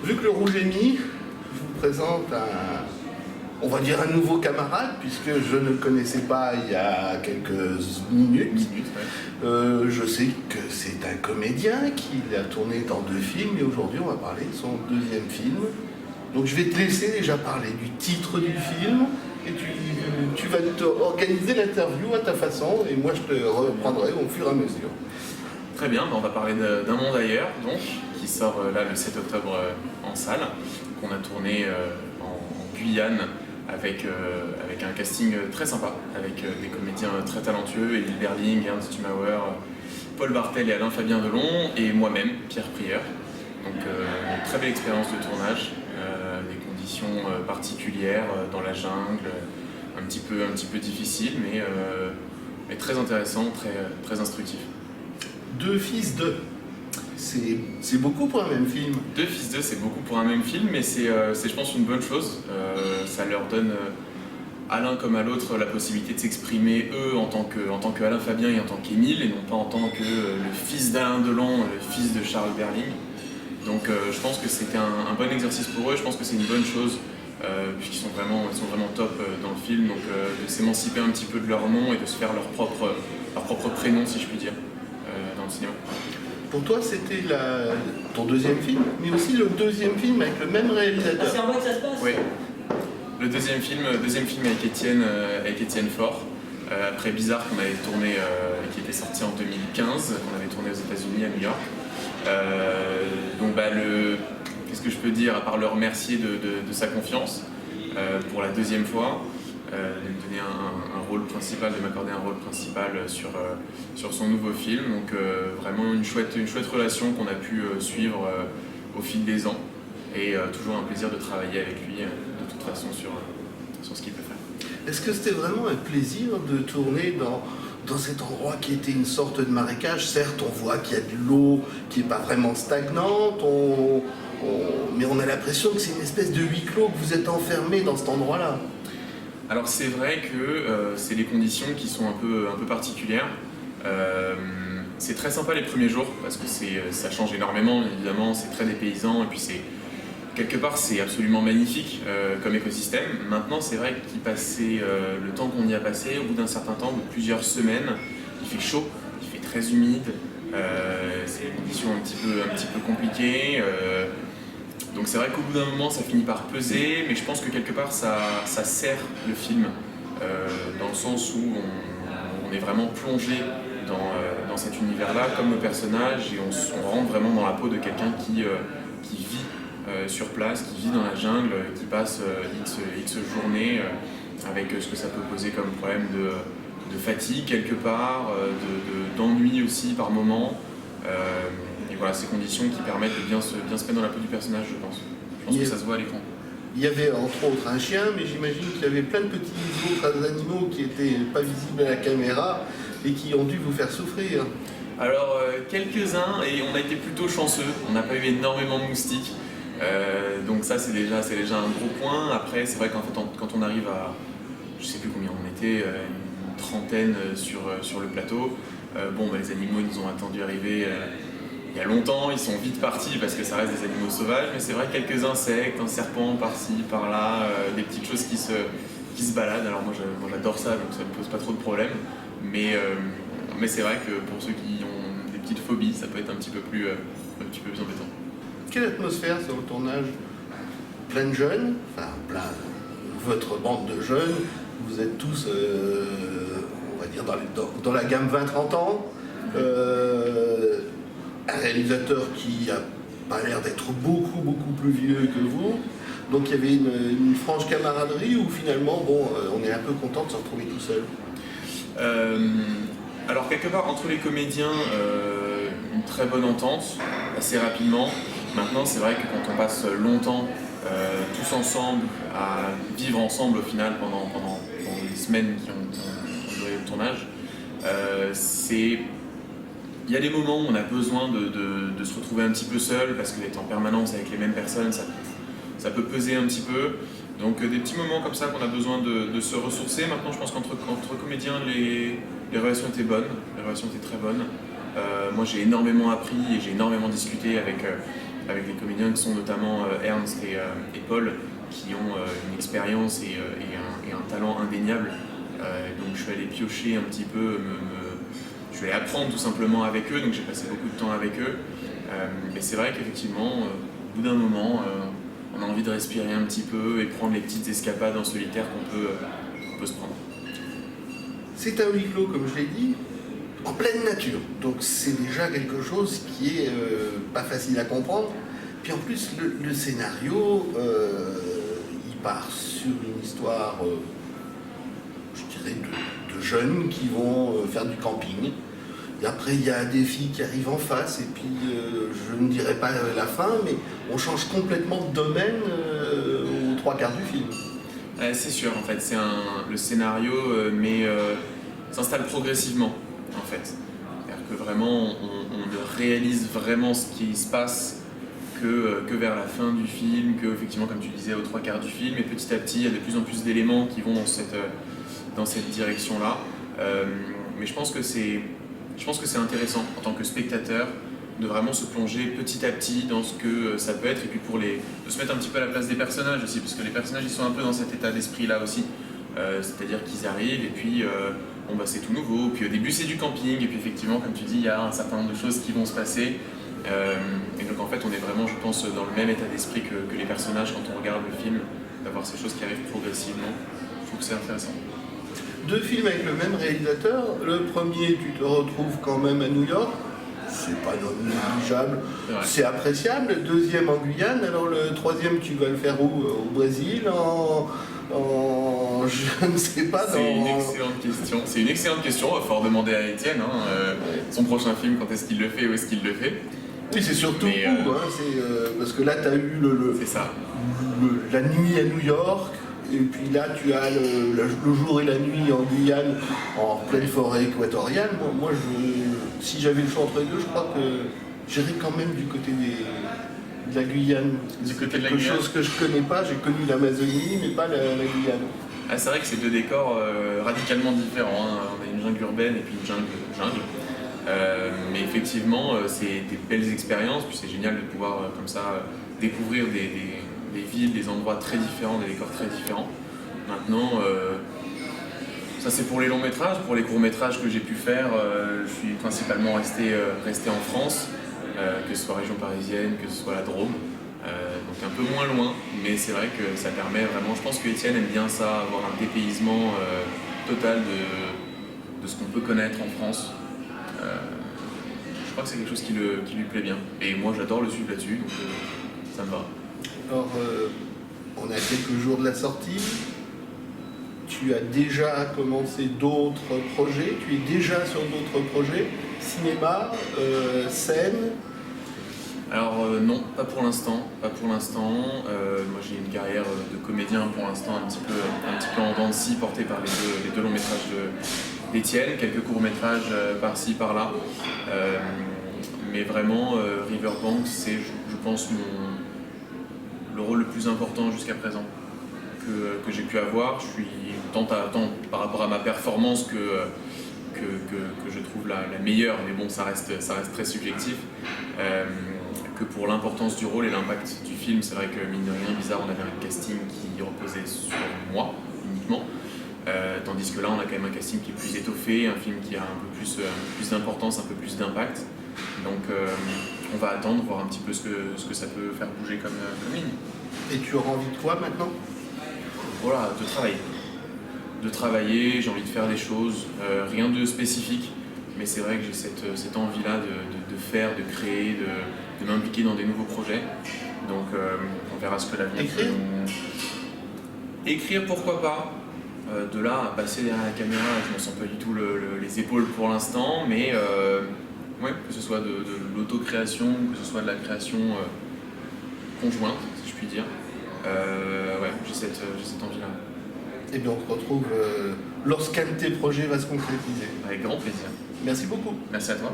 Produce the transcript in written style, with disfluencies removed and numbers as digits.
Vu que le rouge est mis, je vous présente on va dire un nouveau camarade, puisque je ne le connaissais pas il y a quelques minutes. Je sais que c'est un comédien qui a tourné dans 2 films, et aujourd'hui on va parler de son 2e film. Donc je vais te laisser déjà parler du titre du film, et tu vas organiser l'interview à ta façon, et moi je te reprendrai au fur et à mesure. Très bien, on va parler d'Un monde ailleurs, donc, qui sort là le 7 octobre en salle, qu'on a tourné en Guyane avec un casting très sympa, avec des comédiens très talentueux, Émile Berling, Ernst Thumauer, Paul Bartel et Alain-Fabien Delon, et moi-même, Pierre Prieur. Donc une très belle expérience de tournage, des conditions particulières dans la jungle, un petit peu difficile, mais très intéressant, très instructif. 2 fils de... C'est beaucoup pour un même film. 2 fils d'eux, c'est beaucoup pour un même film, mais c'est je pense une bonne chose. Ça leur donne à l'un comme à l'autre la possibilité de s'exprimer eux en tant que Alain Fabien et en tant qu'Émile, et non pas en tant que le fils d'Alain Delon, le fils de Charles Berling. Donc je pense que c'était un bon exercice pour eux, je pense que c'est une bonne chose, puisqu'ils sont vraiment top dans le film, donc de s'émanciper un petit peu de leur nom et de se faire leur propre prénom, si je puis dire, dans le cinéma. Pour toi, c'était ton 2e film, mais aussi le 2e film avec le même réalisateur. Ah, c'est en bas que ça se passe? Oui. Le deuxième film avec Étienne Faure, après Bizarre qu'on avait tourné, qui était sorti en 2015, qu'on avait tourné aux États-Unis, à New York. Donc qu'est-ce que je peux dire, à part le remercier de sa confiance pour la 2e fois, de me donner un rôle principal, de m'accorder un rôle principal sur son nouveau film. Donc vraiment une chouette relation qu'on a pu suivre au fil des ans, et toujours un plaisir de travailler avec lui de toute façon sur ce qu'il peut faire. Est-ce que c'était vraiment un plaisir de tourner dans cet endroit qui était une sorte de marécage? Certes, on voit qu'il y a de l'eau qui n'est pas vraiment stagnante, mais on a l'impression que c'est une espèce de huis clos, que vous êtes enfermé dans cet endroit-là. Alors c'est vrai que c'est des conditions qui sont un peu particulières. C'est très sympa les premiers jours, parce que ça change énormément, évidemment, c'est très dépaysant, et puis quelque part c'est absolument magnifique comme écosystème. Maintenant c'est vrai qu'il passait le temps qu'on y a passé, au bout d'un certain temps, de plusieurs semaines, il fait chaud, il fait très humide, c'est des conditions un petit peu compliquées. Donc c'est vrai qu'au bout d'un moment ça finit par peser, mais je pense que quelque part ça sert le film, dans le sens où on est vraiment plongé dans cet univers-là, comme le personnage, et on rentre vraiment dans la peau de quelqu'un qui vit sur place, qui vit dans la jungle, qui passe X journées, avec ce que ça peut poser comme problème de fatigue quelque part, d'ennui aussi par moment. Et voilà, ces conditions qui permettent de bien se mettre dans la peau du personnage, je pense. Je pense que ça se voit à l'écran. Il y avait entre autres un chien, mais j'imagine qu'il y avait plein de petits autres animaux qui n'étaient pas visibles à la caméra et qui ont dû vous faire souffrir. Alors, quelques-uns, et on a été plutôt chanceux. On n'a pas eu énormément de moustiques. Donc ça, c'est déjà un gros point. Après, c'est vrai qu'en fait, quand on arrive à, je sais plus combien on était, une trentaine sur le plateau, les animaux nous ont attendu arriver il y a longtemps, ils sont vite partis parce que ça reste des animaux sauvages, mais c'est vrai quelques insectes, un serpent par-ci, par-là, des petites choses qui se baladent. Alors moi j'adore ça, donc ça ne me pose pas trop de problèmes, mais c'est vrai que pour ceux qui ont des petites phobies, ça peut être un petit peu plus embêtant. Quelle atmosphère sur le tournage? Plein de jeunes, votre bande de jeunes, vous êtes tous, on va dire, dans la gamme 20-30 ans. Un réalisateur qui n'a pas l'air d'être beaucoup plus vieux que vous. Donc il y avait une franche camaraderie, où finalement, on est un peu content de se retrouver tout seul. Alors quelque part, entre les comédiens, une très bonne entente, assez rapidement. Maintenant, c'est vrai que quand on passe longtemps tous ensemble, à vivre ensemble au final pendant les semaines qui ont duré le tournage, il y a des moments où on a besoin de se retrouver un petit peu seul, parce que d'être en permanence avec les mêmes personnes, ça peut peser un petit peu. Donc des petits moments comme ça qu'on a besoin de se ressourcer. Maintenant, je pense qu'entre comédiens, les relations étaient bonnes, les relations étaient très bonnes. Moi, j'ai énormément appris et j'ai énormément discuté avec des comédiens qui sont notamment Ernst et Paul, qui ont une expérience et un talent indéniable. Donc je suis allé piocher un petit peu, je suis allé apprendre tout simplement avec eux, donc j'ai passé beaucoup de temps avec eux. Mais c'est vrai qu'effectivement, au bout d'un moment, on a envie de respirer un petit peu et prendre les petites escapades en solitaire qu'on peut se prendre. C'est un huis clos, comme je l'ai dit, en pleine nature. Donc c'est déjà quelque chose qui est pas facile à comprendre. Puis en plus, le scénario, il part sur une histoire, je dirais, de jeunes qui vont faire du camping. Et après, il y a des filles qui arrivent en face, et puis je ne dirais pas la fin, mais on change complètement de domaine aux 3/4 du film. C'est sûr, en fait, le scénario s'installe progressivement, en fait. C'est-à-dire que vraiment, on ne réalise vraiment ce qui se passe que vers la fin du film, que effectivement, comme tu disais, aux 3/4 du film, et petit à petit, il y a de plus en plus d'éléments qui vont dans cette direction-là. Mais je pense que c'est intéressant en tant que spectateur de vraiment se plonger petit à petit dans ce que ça peut être, et puis de se mettre un petit peu à la place des personnages aussi, parce que les personnages ils sont un peu dans cet état d'esprit-là aussi. C'est-à-dire qu'ils arrivent et puis c'est tout nouveau, puis au début c'est du camping, et puis effectivement, comme tu dis, il y a un certain nombre de choses qui vont se passer. Et donc en fait on est vraiment, je pense, dans le même état d'esprit que les personnages quand on regarde le film, d'avoir ces choses qui arrivent progressivement. Je trouve que c'est intéressant. 2 films avec le même réalisateur. Le premier, tu te retrouves quand même à New York. C'est pas non négligeable, c'est appréciable. Le deuxième en Guyane. Alors le troisième, tu vas le faire où? Au Brésil, je ne sais pas. C'est une excellente question. C'est une excellente question. Il va falloir demander à Étienne son prochain film, quand est-ce qu'il le fait, où est-ce qu'il le fait. Oui, c'est surtout parce que là, tu as eu la nuit à New York. Et puis là, tu as le jour et la nuit en Guyane, en pleine forêt équatoriale. Moi si j'avais le choix entre les deux, je crois que j'irais quand même du côté de la Guyane. Du côté de la Guyane. Quelque Guyane. chose que je connais pas. J'ai connu l'Amazonie, mais pas la Guyane. Ah, c'est vrai que c'est 2 décors radicalement différents. On a une jungle urbaine et puis une jungle. Mais effectivement, c'est des belles expériences. Puis c'est génial de pouvoir comme ça découvrir des villes, des endroits très différents, des décors très différents. Maintenant, ça c'est pour les longs métrages. Pour les courts métrages que j'ai pu faire, je suis principalement resté en France, que ce soit région parisienne, que ce soit la Drôme. Donc un peu moins loin, mais c'est vrai que ça permet vraiment, je pense que Étienne aime bien ça, avoir un dépaysement total de ce qu'on peut connaître en France. Je crois que c'est quelque chose qui lui plaît bien. Et moi j'adore le suivre là-dessus, donc ça me va. Alors, on a quelques jours de la sortie. Tu as déjà commencé d'autres projets. Tu es déjà sur d'autres projets. Cinéma, scène. Alors non, pas pour l'instant. Moi j'ai une carrière de comédien pour l'instant un petit peu en dents de scie, portée par les deux longs métrages d'Étienne, quelques courts métrages par-ci par-là. Mais vraiment, Riverbank, c'est, je pense, le rôle le plus important jusqu'à présent que j'ai pu avoir. Je suis tant par rapport à ma performance que je trouve la meilleure, mais bon, ça reste très subjectif, que pour l'importance du rôle et l'impact du film. C'est vrai que mine de rien, bizarre, on avait un casting qui reposait sur moi uniquement, tandis que là on a quand même un casting qui est plus étoffé, un film qui a un peu plus d'importance, un peu plus d'impact. Donc on va attendre, voir un petit peu ce que ça peut faire bouger comme ligne. Et tu auras envie de quoi maintenant? Voilà, de travailler, j'ai envie de faire des choses, rien de spécifique, mais c'est vrai que j'ai cette envie-là de faire, de créer, de m'impliquer dans des nouveaux projets. Donc on verra ce que l'avenir peut nous... Écrire, pourquoi pas. De là à passer derrière la caméra, je ne me sens pas du tout les épaules pour l'instant, mais que ce soit de l'autocréation, que ce soit de la création conjointe, si je puis dire. J'ai cette envie-là. Et bien on se retrouve lorsqu'un de tes projets va se concrétiser. Avec grand plaisir. Merci beaucoup. Merci à toi.